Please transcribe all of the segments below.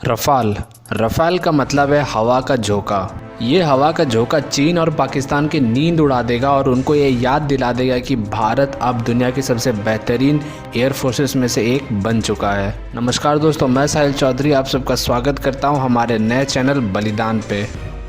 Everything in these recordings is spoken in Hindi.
रफ़ाल रफ़ाल का मतलब है हवा का झोंका। ये हवा का झोंका चीन और पाकिस्तान की नींद उड़ा देगा और उनको ये याद दिला देगा कि भारत अब दुनिया की सबसे बेहतरीन एयर फोर्सेस में से एक बन चुका है। नमस्कार दोस्तों, मैं साहिल चौधरी आप सबका स्वागत करता हूं हमारे नए चैनल बलिदान पे।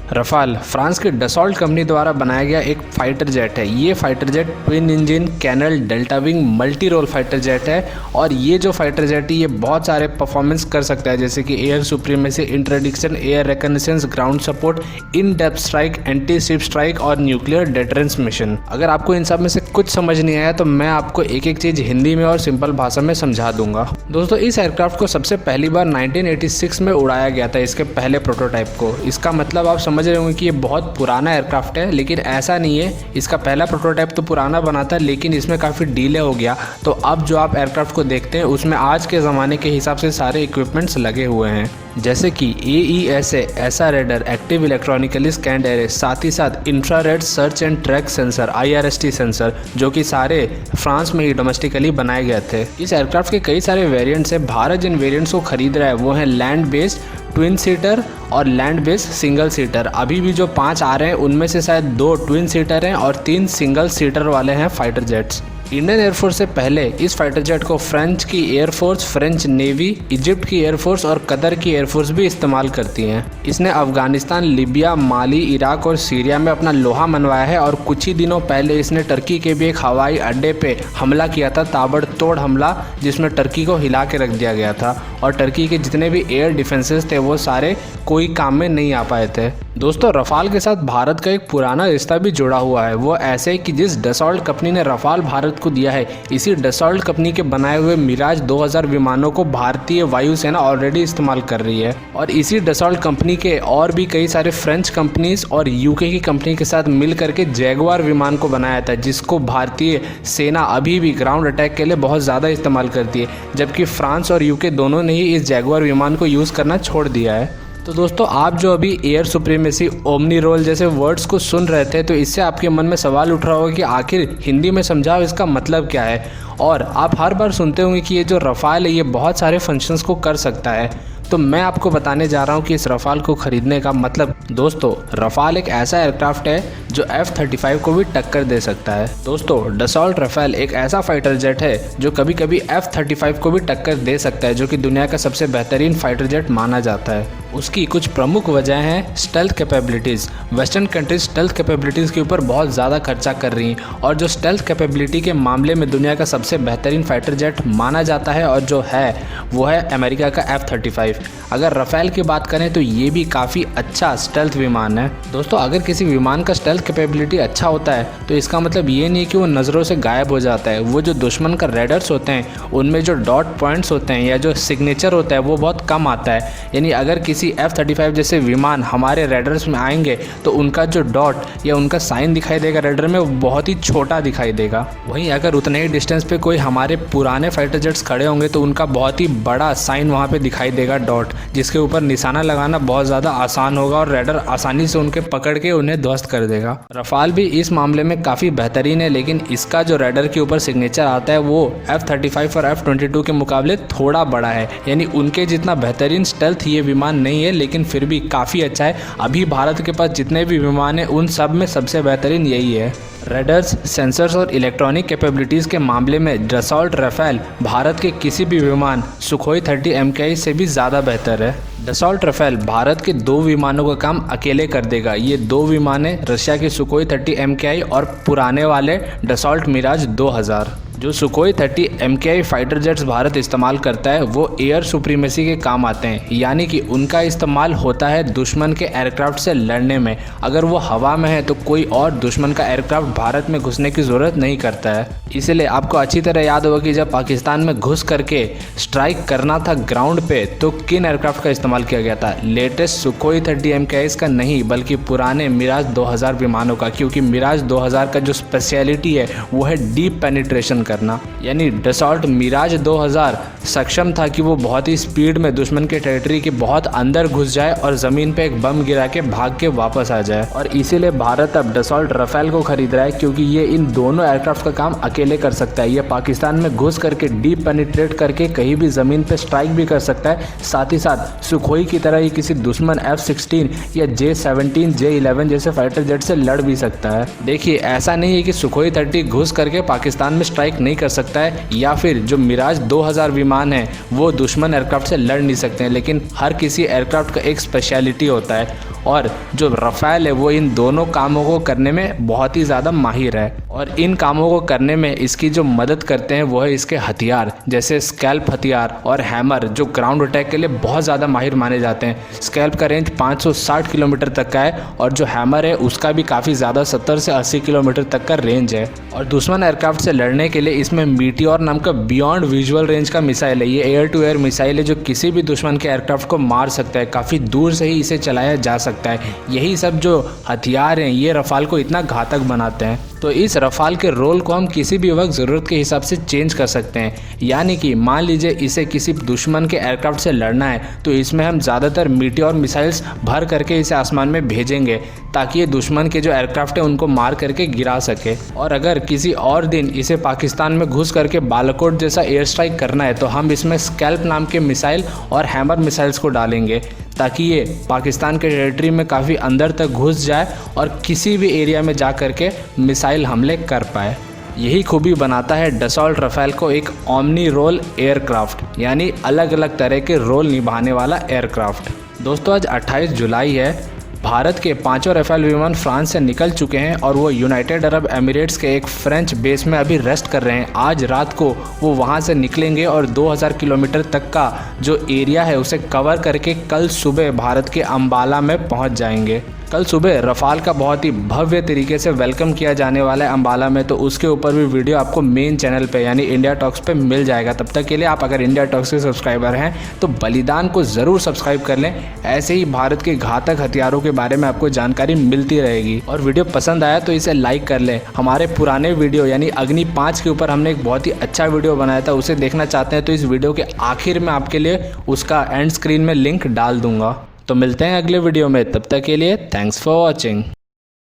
रफ़ाल फ्रांस की डसॉल्ट कंपनी द्वारा बनाया गया एक फाइटर जेट है। ये fighter jet twin engine canard delta wing multi role fighter jet है और ये जो फाइटर जेट है ये बहुत सारे परफॉर्मेंस कर सकता है, जैसे कि air supremacy, interdiction, air recognitions, ground support, in depth strike, anti ship strike और न्यूक्लियर डेटरेंस मिशन। अगर आपको इन सब में से कुछ समझ नहीं आया तो मैं आपको एक एक चीज़ हिंदी में और सिंपल भाषा में समझा दूंगा। दोस्तों, इस एयरक्राफ्ट को सबसे पहली बार 1986 में उड़ाया गया था, इसके पहले प्रोटोटाइप को। इसका मतलब आप समझ रहे होंगे कि ये बहुत पुराना एयरक्राफ्ट है, लेकिन ऐसा नहीं है। इसका पहला प्रोटोटाइप तो पुराना बना था, लेकिन इसमें काफ़ी डिले हो गया। तो अब जो आप एयरक्राफ्ट को देखते हैं उसमें आज के ज़माने के हिसाब से सारे इक्विपमेंट्स लगे हुए हैं, जैसे कि AESA ऐसा raider, active electronically scanned array, साथ ही साथ infrared search and track sensor IRST sensor, जो कि सारे फ्रांस में ही डोमेस्टिकली बनाए गए थे। इस एयरक्राफ्ट के कई सारे वेरिएंट्स हैं। भारत जिन वेरिएंट्स को खरीद रहा है वो है लैंड बेस्ड ट्विन सीटर और लैंड बेस्ड सिंगल सीटर। अभी भी जो 5 आ रहे हैं उनमें से शायद 2 ट्विन सीटर हैं और 3 सिंगल सीटर वाले हैं फाइटर जेट्स। इंडियन एयरफोर्स से पहले इस फाइटर जेट को फ्रेंच की एयरफोर्स, फ्रेंच नेवी, इजिप्ट की एयरफोर्स और कतर की एयरफोर्स भी इस्तेमाल करती हैं। इसने अफगानिस्तान, लीबिया, माली, इराक और सीरिया में अपना लोहा मनवाया है और कुछ ही दिनों पहले इसने टर्की के भी एक हवाई अड्डे पे हमला किया था, ताबड़तोड़ हमला, जिसमें टर्की को हिला के रख दिया गया था और टर्की के जितने भी एयर डिफेंसेस थे वो सारे कोई काम में नहीं आ पाए थे। दोस्तों, रफ़ाल के साथ भारत का एक पुराना रिश्ता भी जुड़ा हुआ है। वो ऐसे कि जिस डसॉल्ट कंपनी ने रफ़ाल भारत को दिया है, इसी डसॉल्ट कंपनी के बनाए हुए मिराज 2000 विमानों को भारतीय वायुसेना ऑलरेडी इस्तेमाल कर रही है। और इसी डसॉल्ट कंपनी के और भी कई सारे फ्रेंच कंपनीज और UK की कंपनी के साथ मिल करके जैगुआर विमान को बनाया था, जिसको भारतीय सेना अभी भी ग्राउंड अटैक के लिए बहुत ज़्यादा इस्तेमाल करती है, जबकि फ्रांस और UK दोनों ने ही इस जैगुआर विमान को यूज़ करना छोड़ दिया है। तो दोस्तों, आप जो अभी एयर सुप्रीमेसी, ओमनी रोल जैसे वर्ड्स को सुन रहे थे, तो इससे आपके मन में सवाल उठ रहा होगा कि आखिर हिंदी में समझाओ इसका मतलब क्या है। और आप हर बार सुनते होंगे कि ये जो रफ़ाल है ये बहुत सारे फंक्शंस को कर सकता है। तो मैं आपको बताने जा रहा हूँ कि इस रफ़ाल को ख़रीदने का मतलब। दोस्तों, रफ़ाल एक ऐसा एयरक्राफ्ट है जो F-35 को भी टक्कर दे सकता है। दोस्तों, डसॉल्ट रफ़ाल एक ऐसा फाइटर जेट है जो कभी कभी F-35 को भी टक्कर दे सकता है, जो कि दुनिया का सबसे बेहतरीन फाइटर जेट माना जाता है। उसकी कुछ प्रमुख वजह हैं stealth capabilities. Western countries stealth capabilities के ऊपर बहुत ज़्यादा खर्चा कर रही हैं और जो स्टेल्थ कैपेबिलिटी के मामले में दुनिया का सबसे बेहतरीन फाइटर जेट माना जाता है और जो है वो है अमेरिका का F-35। अगर रफ़ाल की बात करें तो ये भी काफ़ी अच्छा स्टेल्थ विमान है। दोस्तों, अगर किसी विमान का स्टेल्थ कैपेबिलिटी अच्छा होता है तो इसका मतलब ये नहीं कि वो नज़रों से गायब हो जाता है। वो जो दुश्मन का रेडर्स होते हैं उनमें जो डॉट पॉइंट्स होते हैं या जो सिग्नेचर होता है वो बहुत कम आता है। यानी अगर किसी F-35 जैसे विमान हमारे रेडर्स में आएंगे तो उनका जो डॉट या उनका साइन दिखाई देगा रेडर में, वो बहुत ही छोटा दिखाई देगा। वहीं अगर उतने ही डिस्टेंस पे कोई हमारे पुराने फाइटर जेट्स खड़े होंगे तो उनका बहुत ही बड़ा साइन वहाँ पे दिखाई देगा, डॉट, जिसके ऊपर निशाना लगाना बहुत ज़्यादा आसान होगा और रेडर आसानी से उनके पकड़ के उन्हें ध्वस्त कर देगा। रफ़ाल भी इस मामले में काफ़ी बेहतरीन है, लेकिन इसका जो रेडर के ऊपर सिग्नेचर आता है वो F-35 और F-22 के मुकाबले थोड़ा बड़ा है। यानी उनके जितना बेहतरीन स्टेल्थ ये विमान नहीं है, लेकिन फिर भी काफ़ी अच्छा है। अभी भारत के पास जितने भी विमान हैं उन सब में सबसे बेहतरीन यही है। रेडर्स, सेंसर्स और इलेक्ट्रॉनिक कैपेबिलिटीज़ के मामले में डसॉल्ट रफ़ाल भारत के किसी भी विमान सुखोई 30 MKI से भी ज़्यादा बेहतर है। डसॉल्ट रफ़ाल भारत के 2 विमानों का काम अकेले कर देगा। ये 2 विमान हैं रशिया के सुखोई 30 MKI और पुराने वाले डसॉल्ट मिराज 2000। जो Sukhoi 30 MKI fighter jets Bharat इस्तेमाल करता है वो एयर सुप्रीमेसी के काम आते हैं, यानी कि उनका इस्तेमाल होता है दुश्मन के एयरक्राफ्ट से लड़ने में। अगर वो हवा में है तो कोई और दुश्मन का एयरक्राफ्ट भारत में घुसने की ज़रूरत नहीं करता है। इसलिए आपको अच्छी तरह याद होगा कि जब पाकिस्तान में घुस करके स्ट्राइक करना था ग्राउंड पे तो किन एयरक्राफ्ट का इस्तेमाल किया गया था। लेटेस्ट सुखोई 30 MKI का नहीं, बल्कि पुराने मिराज 2000 विमानों का, क्योंकि मिराज 2000 का जो स्पेशलिटी है वो है डीप पेनिट्रेशन, करना। यानी डसॉल्ट मिराज 2000 सक्षम था कि वो बहुत ही स्पीड में दुश्मन के टेरिटरी के बहुत अंदर घुस जाए और ज़मीन पे एक बम गिरा के भाग के वापस आ जाए। और इसीलिए भारत अब डसॉल्ट राफेल को खरीद रहा है, क्योंकि ये इन दोनों एयरक्राफ्ट का काम अकेले कर सकता है। ये पाकिस्तान में घुस करके डीप पेनिट्रेट करके कहीं भी ज़मीन पे स्ट्राइक भी कर सकता है, साथ ही साथ सुखोई की तरह ही किसी दुश्मन F-16 या J-17, J-11 जैसे फाइटर जेट से लड़ भी सकता है। देखिए, ऐसा नहीं है कि सुखोई 30 घुस करके पाकिस्तान में स्ट्राइक नहीं कर सकता है, या फिर जो मिराज 2000 विमान है वो दुश्मन एयरक्राफ्ट से लड़ नहीं सकते हैं, लेकिन हर किसी एयरक्राफ्ट का एक स्पेशलिटी होता है और जो राफेल है वो इन दोनों कामों को करने में बहुत ही ज़्यादा माहिर है। और इन कामों को करने में इसकी जो मदद करते हैं वो है इसके हथियार, जैसे स्कैल्प हथियार और हैमर, जो ग्राउंड अटैक के लिए बहुत ज़्यादा माहिर माने जाते हैं। स्कैल्प का रेंज 560 किलोमीटर तक का है और जो हैमर है उसका भी काफ़ी ज़्यादा 70 से 80 किलोमीटर तक का रेंज है। और दुश्मन एयरक्राफ्ट से लड़ने के लिए इसमें मीटियोर नाम का बियॉन्ड विजुअल रेंज का मिसाइल है। ये एयर टू एयर मिसाइल है जो किसी भी दुश्मन के एयरक्राफ्ट को मार सकता है, काफ़ी दूर से ही इसे चलाया जा सकता है। यही सब जो हथियार हैं ये रफाल को इतना घातक बनाते हैं। तो इस रफाल के रोल को हम किसी भी वक्त ज़रूरत के हिसाब से चेंज कर सकते हैं। यानी कि मान लीजिए इसे किसी दुश्मन के एयरक्राफ्ट से लड़ना है तो इसमें हम ज़्यादातर मीटियोर मिसाइल्स भर करके इसे आसमान में भेजेंगे ताकि ये दुश्मन के जो एयरक्राफ्ट है उनको मार करके गिरा सके। और अगर किसी और दिन इसे पाकिस्तान में घुस करके बालाकोट जैसा एयर स्ट्राइक करना है तो हम इसमें स्कैल्प नाम के मिसाइल और हैमर मिसाइल्स को डालेंगे ताकि ये पाकिस्तान के टेरिटरी में काफ़ी अंदर तक घुस जाए और किसी भी एरिया में जा कर के मिसाइल हमले कर पाए। यही खूबी बनाता है डसॉल्ट राफेल को एक ओमनी रोल एयरक्राफ्ट, यानी अलग अलग तरह के रोल निभाने वाला एयरक्राफ्ट। दोस्तों, आज 28 जुलाई है। भारत के 5 राफेल विमान फ्रांस से निकल चुके हैं और वो यूनाइटेड अरब एमिरेट्स के एक फ्रेंच बेस में अभी रेस्ट कर रहे हैं। आज रात को वो वहाँ से निकलेंगे और 2000 किलोमीटर तक का जो एरिया है उसे कवर करके कल सुबह भारत के अंबाला में पहुँच जाएंगे। कल सुबह रफाल का बहुत ही भव्य तरीके से वेलकम किया जाने वाला है अंबाला में, तो उसके ऊपर भी वीडियो आपको मेन चैनल पे यानी इंडिया टॉक्स पे मिल जाएगा। तब तक के लिए आप अगर इंडिया टॉक्स के सब्सक्राइबर हैं तो बलिदान को ज़रूर सब्सक्राइब कर लें। ऐसे ही भारत के घातक हथियारों के बारे में आपको जानकारी मिलती रहेगी। और वीडियो पसंद आया तो इसे लाइक कर लें। हमारे पुराने वीडियो यानी अग्नि 5 के ऊपर हमने एक बहुत ही अच्छा वीडियो बनाया था, उसे देखना चाहते हैं तो इस वीडियो के आखिर में आपके लिए उसका एंड स्क्रीन में लिंक डाल दूंगा। तो मिलते हैं अगले वीडियो में, तब तक के लिए थैंक्स फॉर वॉचिंग।